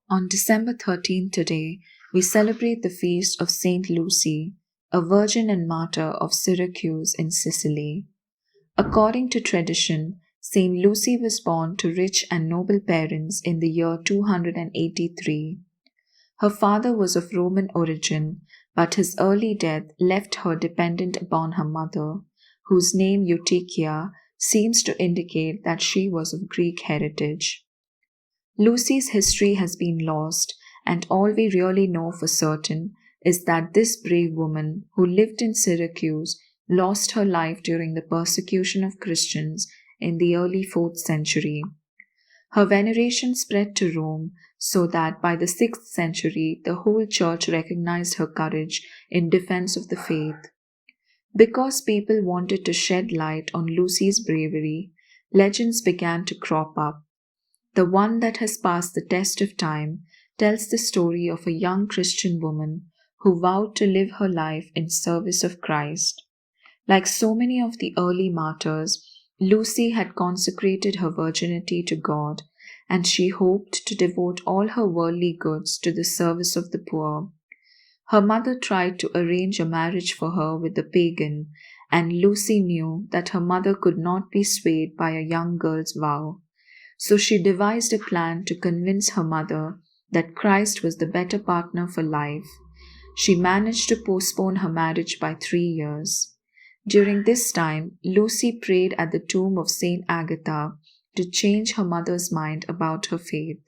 On December 13th today, we celebrate the feast of Saint Lucy, a virgin and martyr of Syracuse in Sicily. According to tradition, Saint Lucy was born to rich and noble parents in the year 283. Her father was of Roman origin, but his early death left her dependent upon her mother, whose name Eutychia seems to indicate that she was of Greek heritage. Lucy's history has been lost, and all we really know for certain is that this brave woman who lived in Syracuse lost her life during the persecution of Christians in the early 4th century. Her veneration spread to Rome so that by the 6th century the whole church recognized her courage in defense of the faith. Because people wanted to shed light on Lucy's bravery, legends began to crop up. The one that has passed the test of time tells the story of a young Christian woman who vowed to live her life in service of Christ. Like so many of the early martyrs, Lucy had consecrated her virginity to God, and she hoped to devote all her worldly goods to the service of the poor. Her mother tried to arrange a marriage for her with the pagan, and Lucy knew that her mother could not be swayed by a young girl's vow. So she devised a plan to convince her mother that Christ was the better partner for life. She managed to postpone her marriage by 3 years. During this time, Lucy prayed at the tomb of Saint Agatha to change her mother's mind about her faith.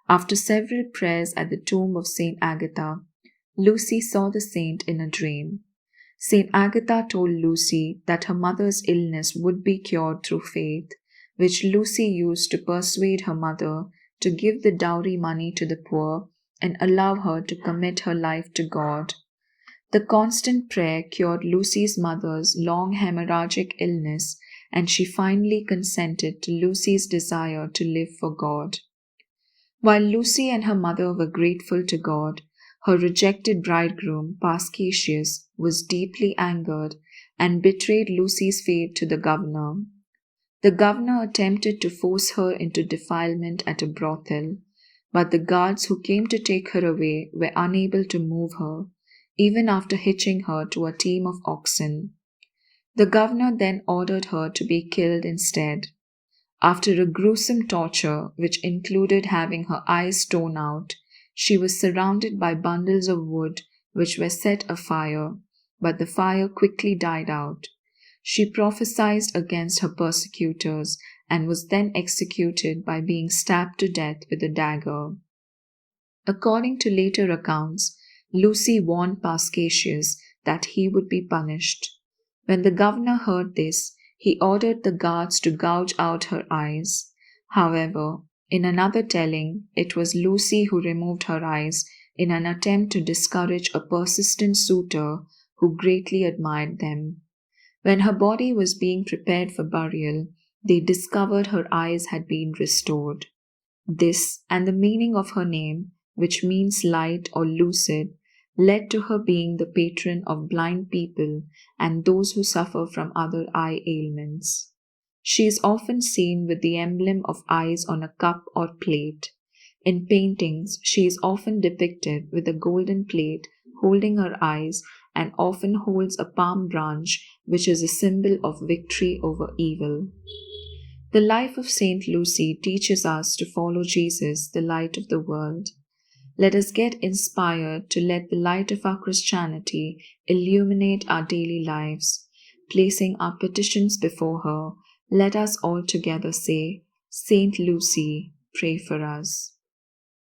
After several prayers at the tomb of Saint Agatha, Lucy saw the saint in a dream. Saint Agatha told Lucy that her mother's illness would be cured through faith, which Lucy used to persuade her mother to give the dowry money to the poor and allow her to commit her life to God. The constant prayer cured Lucy's mother's long hemorrhagic illness, and she finally consented to Lucy's desire to live for God. While Lucy and her mother were grateful to God, her rejected bridegroom, Paschasius, was deeply angered and betrayed Lucy's faith to the governor. The governor attempted to force her into defilement at a brothel, but the guards who came to take her away were unable to move her, even after hitching her to a team of oxen. The governor then ordered her to be killed instead. After a gruesome torture, which included having her eyes torn out, she was surrounded by bundles of wood which were set afire, but the fire quickly died out. She prophesied against her persecutors and was then executed by being stabbed to death with a dagger. According to later accounts, Lucy warned Paschasius that he would be punished. When the governor heard this, he ordered the guards to gouge out her eyes. However, in another telling, it was Lucy who removed her eyes in an attempt to discourage a persistent suitor who greatly admired them. When her body was being prepared for burial, they discovered her eyes had been restored. This, and the meaning of her name, which means light or lucid, led to her being the patron of blind people and those who suffer from other eye ailments. She is often seen with the emblem of eyes on a cup or plate. In paintings, she is often depicted with a golden plate holding her eyes and often holds a palm branch, which is a symbol of victory over evil. The life of Saint Lucy teaches us to follow Jesus, the light of the world. Let us get inspired to let the light of our Christianity illuminate our daily lives. Placing our petitions before her, let us all together say, Saint Lucy, pray for us.